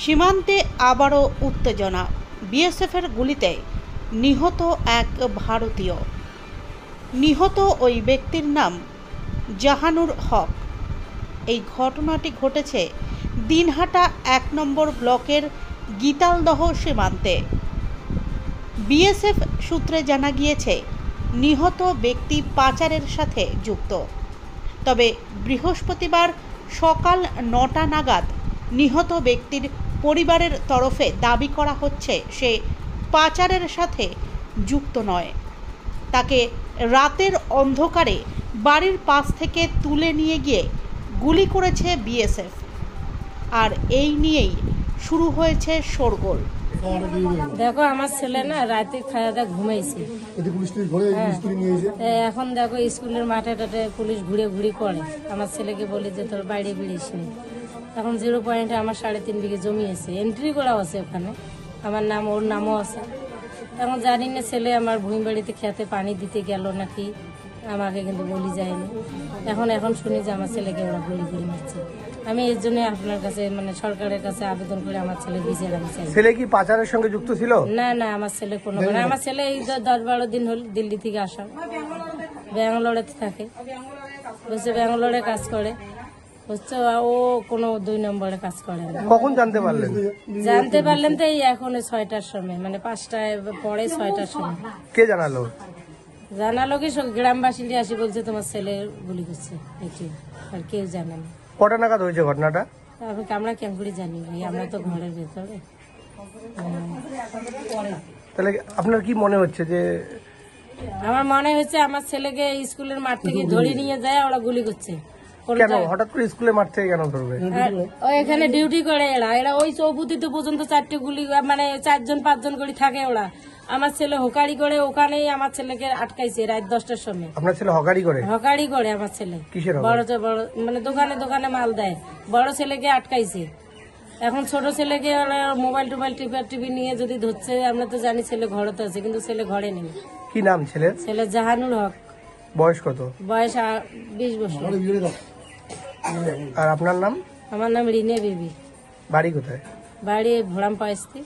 সীমান্তে আবারও উত্তেজনা। বিএসএফের গুলিতে নিহত এক ভারতীয়। নিহত ওই ব্যক্তির নাম জাহানুর হক। এই ঘটনাটি ঘটেছে দিনহাটা ১ নম্বর ব্লকের গীতালদহ সীমান্তে। বিএসএফ সূত্রে জানা গিয়েছে নিহত ব্যক্তি পাচারের সাথে যুক্ত। তবে বৃহস্পতিবার সকাল ৯টা নাগাদ নিহত ব্যক্তির পরিবারের তরফে দাবি করা হচ্ছে সে পাচারের সাথে যুক্ত নয়। তাকে রাতের অন্ধকারে বাড়ির পাশ থেকে তুলে নিয়ে গিয়ে গুলি করেছে বিএসএফ। আর এই নিয়েই শুরু হয়েছে শোরগোল। দেখো আমার ছেলে না রাতে খাওয়া দাওয়া ঘুমাইছে, এখন দেখো স্কুলের মাঠে টাটে পুলিশ ঘুরে ঘুরে করে। আমার ছেলেকে বলে যে তোর বাইরে বেরিয়েছ নি। এখন 0 পয়েন্টে আমার 3.5 বিঘে জমি আছে, এন্ট্রি করা আছে ওখানে, আমার নাম ওর নামও আছে। এখন জানি না ছেলে আমার ভূমি বাড়িতে খেতে পানি দিতে গেল নাকি, আমাকে কিন্তু বলি যায়নি। এখন শুনি যে আমার ছেলেকে ওরা গুলি করে মারছে। আমি এর জন্য আপনার কাছে মানে সরকারের কাছে আবেদন করে আমার ছেলে বিচার আমি চাই। ছেলে কি পাচারের সঙ্গে যুক্ত ছিল? না না, আমার ছেলে কোনো, মানে আমার ছেলে এই 10-12 দিন হল দিল্লি থেকে আসা, ব্যাঙ্গালোরে থাকে, বলছে ব্যাঙ্গালোরে কাজ করে, হচ্ছে ও কোনো 2 নম্বরে কাজ করে না। কখন জানতে পারলেন? জানতে পারলেন তো এই এখন 6টার সময়, মানে 5টায় পরে 6টার সময়। কে জানালো? জানালো কি সব গ্রামবাসীরা আসি বলছে তোমার ছেলে গুলি করছে, এটি আর কেউ জানে না। কটা নাগাদ হয়েছে ঘটনাটা? আমরা কেমন করে জানি ভাই, আমরা তো ঘরের ভেতরে। তাহলে আপনার কি মনে হচ্ছে যে? আমার মনে হচ্ছে আমার ছেলেকে স্কুলের মাঠ থেকে ধরে নিয়ে যায় ওরা গুলি করছে। কেন হঠাৎ করে স্কুলের মাঠ থেকে কেন ধরবে? এখানে ডিউটি করে এরা ওই চৌপতিতে পর্যন্ত 4টে গুলি, মানে 4-5 করে থাকে ওরা। আমার ছেলে হকারি করে, ওখানেই আমার ছেলেকে আটকাইছে রাত 10টার সময়। আপনার ছেলে হকারি করে? হকারি করে আমার ছেলে। কিসের? বড় মানে দোকানে দোকানে মাল দেয়। বড় ছেলেকে আটকাইছে। এখন ছোট ছেলেকে মোবাইল টোবাইল টিপি নিয়ে যদি ধরছে, আমরা তো জানি ছেলে ঘরে তো আছে, কিন্তু ছেলে ঘরে নেই। কি নাম ছেলের? ছেলে জাহানুর হক। বয়স কত? বয়স 20 বছর। আর আপনার নাম? আমার নাম রিনে বিবি। বাড়ি কোথায়? বাড়ি ভোড়াম পাইস্তি।